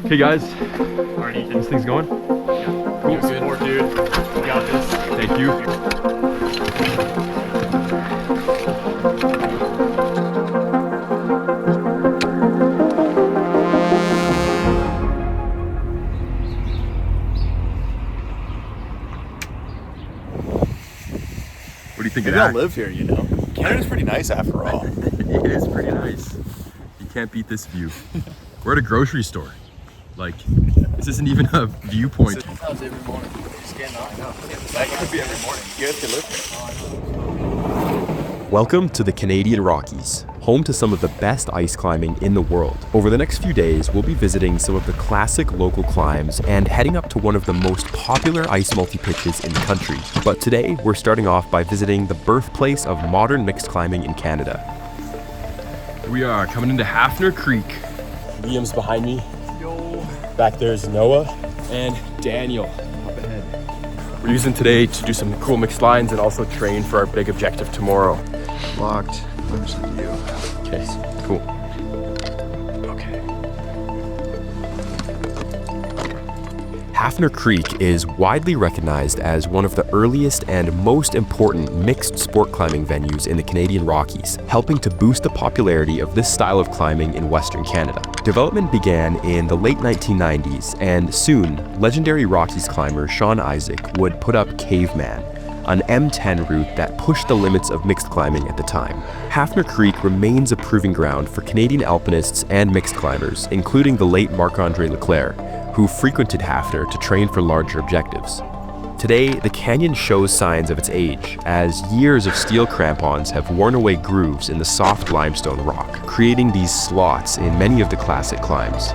Okay guys, Alright, Ethan. this thing's going? Yeah. Cool. Good work, dude. You got this. Thank you. What do you think Maybe of I'll that? live here, you know. Canada's pretty nice after all. It is pretty nice. You can't beat this view. We're at a grocery store. Like, this isn't even a viewpoint. How's every morning? Just getting on. I know. That could be every morning. You guys can live here. Welcome to the Canadian Rockies, home to some of the best ice climbing in the world. Over the next few days, we'll be visiting some of the classic local climbs and heading up to one of the most popular ice multi-pitches in the country. But today, we're starting off by visiting the birthplace of modern mixed climbing in Canada. We are coming into Hafner Creek. Liam's behind me. Back there's Noah and Daniel up ahead. We're using today to do some cool mixed lines and also train for our big objective tomorrow. Locked. There's the view. Okay, cool. Okay. Hafner Creek is widely recognized as one of the earliest and most important mixed sport climbing venues in the Canadian Rockies, helping to boost the popularity of this style of climbing in Western Canada. Development began in the late 1990s, and soon, legendary Rockies climber Sean Isaac would put up Caveman, an M10 route that pushed the limits of mixed climbing at the time. Hafner Creek remains a proving ground for Canadian alpinists and mixed climbers, including the late Marc-Andre Leclerc, who frequented Hafner to train for larger objectives. Today, the canyon shows signs of its age, as years of steel crampons have worn away grooves in the soft limestone rock, creating these slots in many of the classic climbs.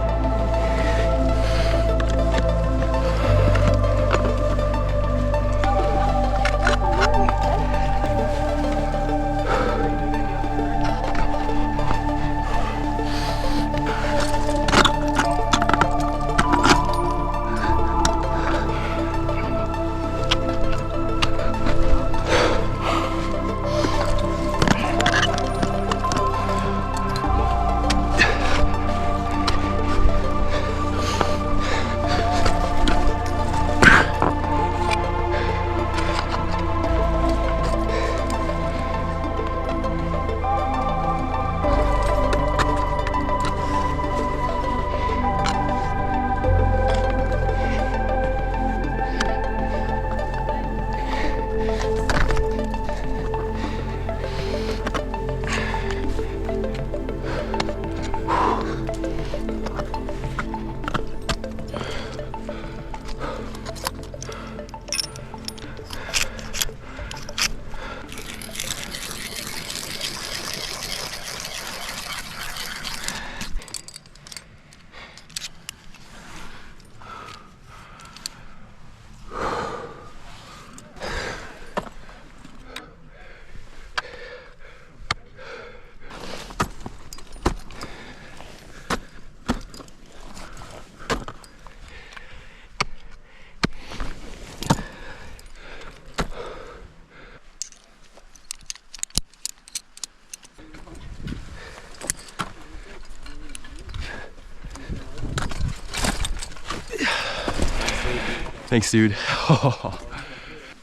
Thanks, dude. I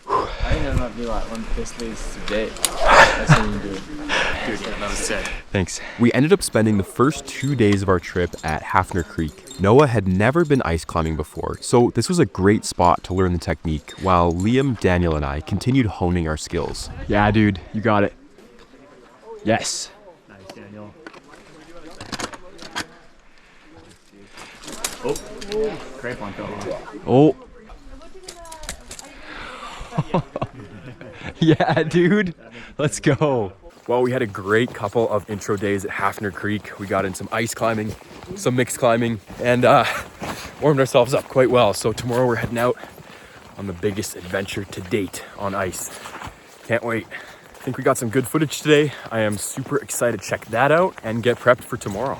think that might be like one of the best leads to date. That's how you do it. Dude, yeah, that was sick. Thanks. We ended up spending the first 2 days of our trip at Hafner Creek. Noah had never been ice climbing before, so this was a great spot to learn the technique, while Liam, Daniel, and I continued honing our skills. Yeah, dude, you got it. Yes. Nice, Daniel. Oh, crampon fell off. Oh. Yeah, dude. Let's go. Well, we had a great couple of intro days at Hafner Creek. We got in some ice climbing, some mixed climbing, and warmed ourselves up quite well. So tomorrow we're heading out on the biggest adventure to date on ice. Can't wait. I think we got some good footage today. I am super excited to check that out and get prepped for tomorrow.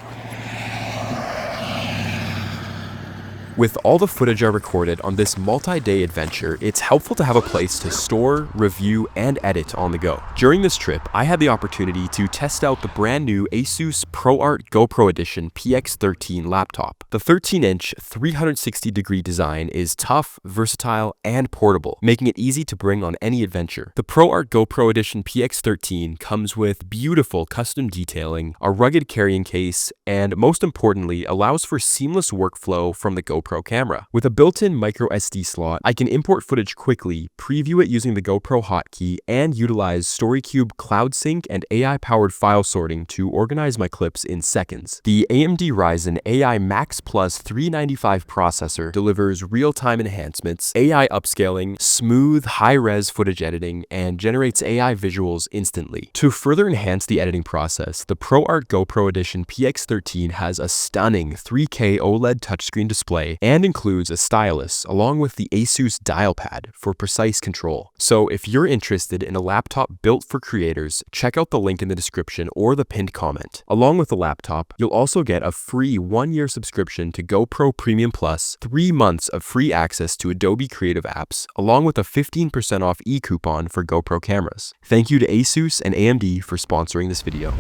With all the footage I recorded on this multi-day adventure, it's helpful to have a place to store, review, and edit on the go. During this trip, I had the opportunity to test out the brand new Asus ProArt GoPro Edition PX13 laptop. The 13-inch 360-degree design is tough, versatile, and portable, making it easy to bring on any adventure. The ProArt GoPro Edition PX13 comes with beautiful custom detailing, a rugged carrying case, and most importantly, allows for seamless workflow from the GoPro camera. With a built-in micro SD slot, I can import footage quickly, preview it using the GoPro hotkey, and utilize StoryCube Cloud Sync and AI-powered file sorting to organize my clips in seconds. The AMD Ryzen AI Max Plus 395 processor delivers real-time enhancements, AI upscaling, smooth, high-res footage editing, and generates AI visuals instantly. To further enhance the editing process, the ProArt GoPro Edition PX13 has a stunning 3K OLED touchscreen display and includes a stylus along with the Asus dial pad for precise control. So if you're interested in a laptop built for creators, check out the link in the description or the pinned comment. Along with the laptop, you'll also get a free 1-year subscription to GoPro Premium Plus, 3 months of free access to Adobe Creative Apps, along with a 15% off e-coupon for GoPro cameras. Thank you to Asus and AMD for sponsoring this video.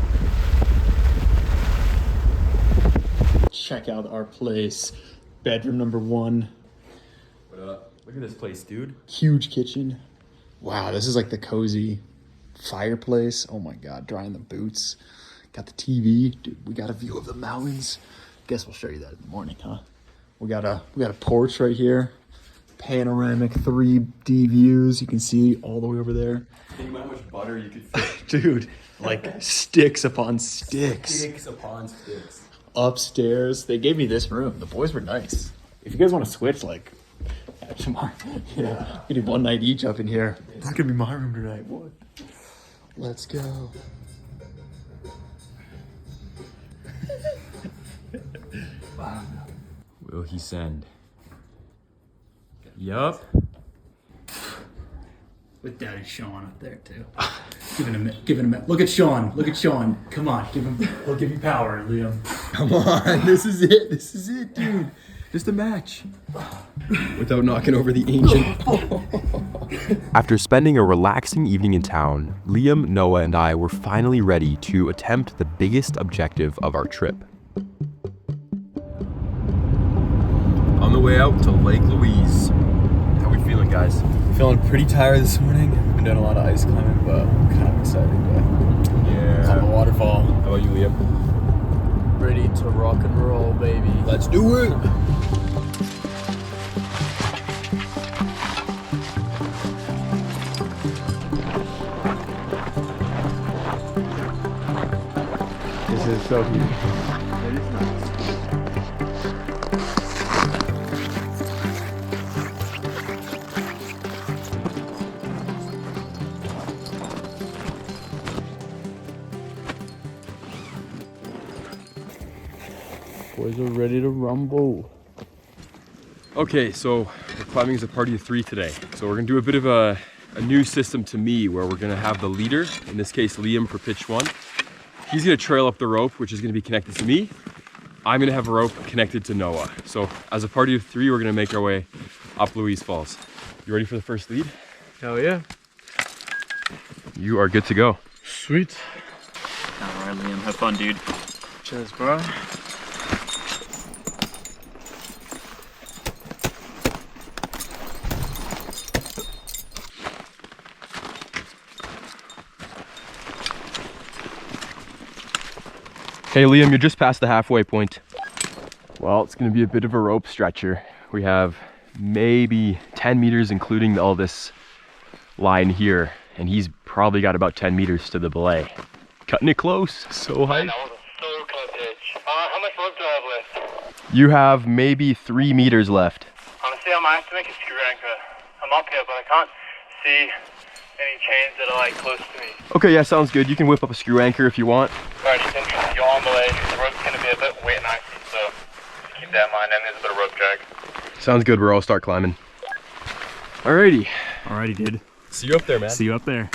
Check out our place. Bedroom number 1. What up? Look at this place, dude. Huge kitchen. Wow, this is like the cozy fireplace. Oh my God, drying the boots. Got the TV. Dude, we got a view of the mountains. Guess we'll show you that in the morning, huh? We got a porch right here. Panoramic 3D views. You can see all the way over there. Think about how much butter you could fit. Dude, like sticks upon sticks. Sticks upon sticks. Upstairs, they gave me this room. The boys were nice. If you guys want to switch, like, tomorrow, yeah, we do one night each up in here. It's gonna be my room tonight. What? Let's go. Wow. Will he send? Yup. With Daddy Sean up there too. Giving him. Look at Sean. Look at Sean. Come on, give him. We'll give you power, Liam. Come on, this is it. This is it, dude. Just a match. Without knocking over the ancient. After spending a relaxing evening in town, Liam, Noah, and I were finally ready to attempt the biggest objective of our trip. On the way out to Lake Louise. How we feeling, guys? Feeling pretty tired this morning. Been doing a lot of ice climbing, but I'm kind of excited to climb a waterfall. How about you, Liam? Ready to rock and roll, baby. Let's do it! This is so huge. It is nice. Boys are ready to rumble. Okay, so we're climbing as a party of 3 today. So we're gonna do a bit of a new system to me where we're gonna have the leader, in this case Liam for pitch 1. He's gonna trail up the rope, which is gonna be connected to me. I'm gonna have a rope connected to Noah. So as a party of 3, we're gonna make our way up Louise Falls. You ready for the first lead? Hell yeah. You are good to go. Sweet. All right, Liam. Have fun, dude. Cheers, bro. Hey Liam, you're just past the halfway point. Well, it's gonna be a bit of a rope stretcher. We have maybe 10 meters, including all this line here, and he's probably got about 10 meters to the belay. Cutting it close, so high. That was a so close edge. How much rope do I have left? You have maybe 3 meters left. Honestly, I might have to make a screw anchor. I'm up here, but I can't see any chains that are like close to me. Okay, yeah, sounds good. You can whip up a screw anchor if you want. Alright, you can, you're on the way. The rope's gonna be a bit wet and icy, so keep that in mind, and there's a bit of rope drag. Sounds good, we'll all start climbing. Alrighty. Alrighty, dude. See you up there, man. See you up there.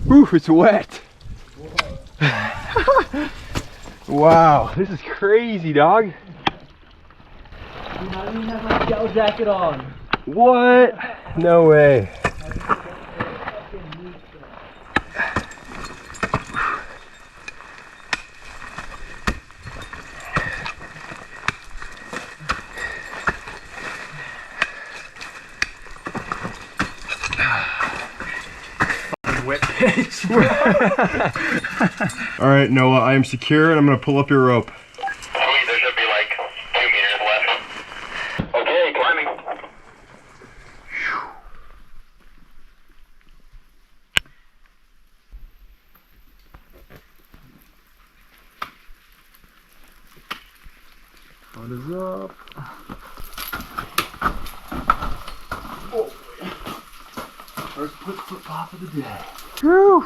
Whew, it's wet. Wow, this is crazy, dog. I don't even have my gel jacket on. What? No way. Wet pitch. All right, Noah, I am secure and I'm gonna pull up your rope. Sweet, there should be like 2 meters left. Okay, climbing. What is up? First flip off of the day. Whew.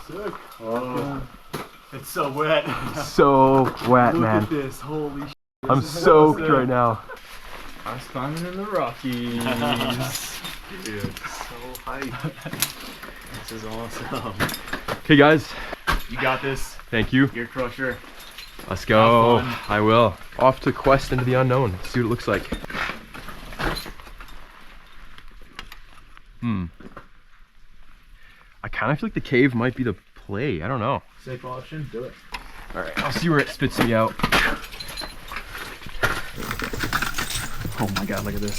Sick. Oh. It's so wet. So wet, Look man. at this. Holy shit. I'm soaked right now. I was climbing in the Rockies. Dude, so hype. This is awesome. Okay, guys. You got this. Thank you. Gear crusher. Let's go. Have fun. I will. Off to quest into the unknown. See what it looks like. I kind of feel like the cave might be the play. I don't know. Safe option. Do it. All right, I'll see where it spits me out. Oh my god, look at this.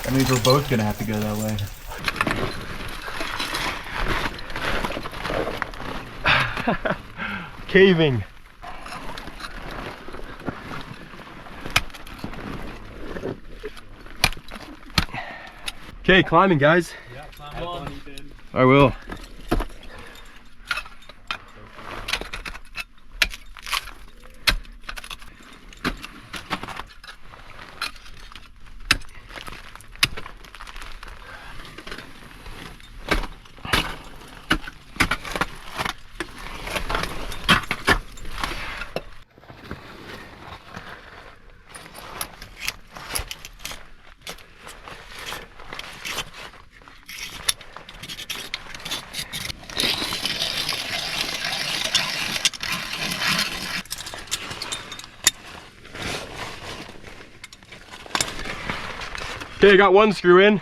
I mean, we're both gonna have to go that way. Caving. Okay, climbing, guys. Yeah, climb on. I will. Okay, I got one screw in.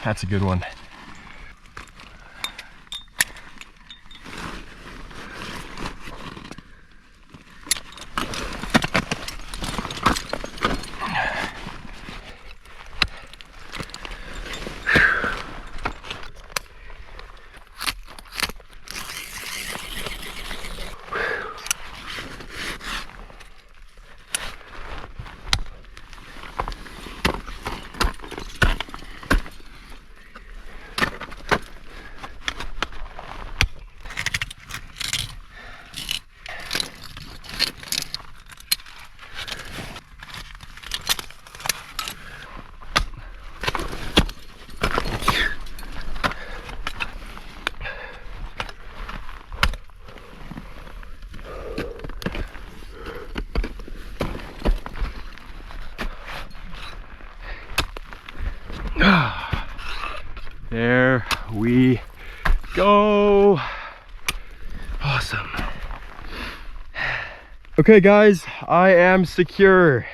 That's a good one. There we go. Awesome. Okay guys, I am secure.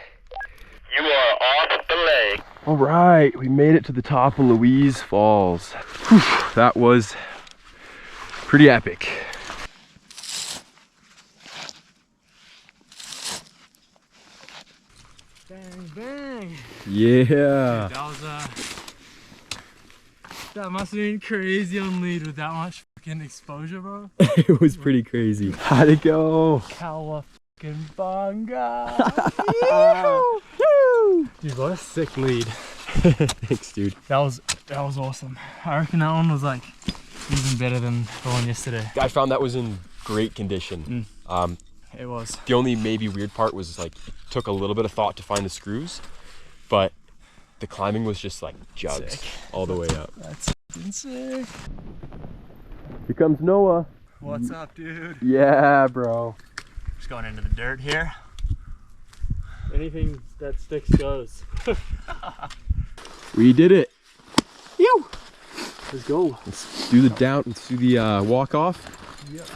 You are off the leg. All right, we made it to the top of Louise Falls. Whew, that was pretty epic. Bang, bang. Yeah. That must have been crazy on lead with that much fucking exposure, bro. It was pretty crazy. How'd it go? Cowabunga. Dude, what a sick lead. Thanks, dude. That was awesome. I reckon that one was like even better than the one yesterday. I found that was in great condition. It was. The only maybe weird part was like it took a little bit of thought to find the screws, but the climbing was just like jugs Sick. all the way up. That's fucking sick. Here comes Noah. What's up, dude? Yeah, bro. Just going into the dirt here. Anything that sticks goes. We did it. Yo! Let's go. Let's do the down. Let's do the walk off. Yep.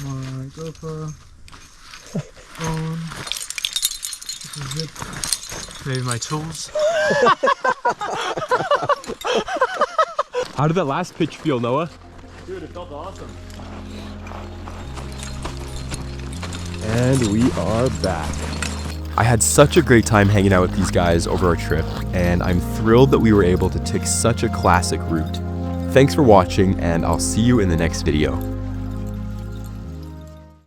My GoPro. Phone. Maybe my tools. How did that last pitch feel, Noah? Dude, it felt awesome. And we are back. I had such a great time hanging out with these guys over our trip, and I'm thrilled that we were able to take such a classic route. Thanks for watching, and I'll see you in the next video.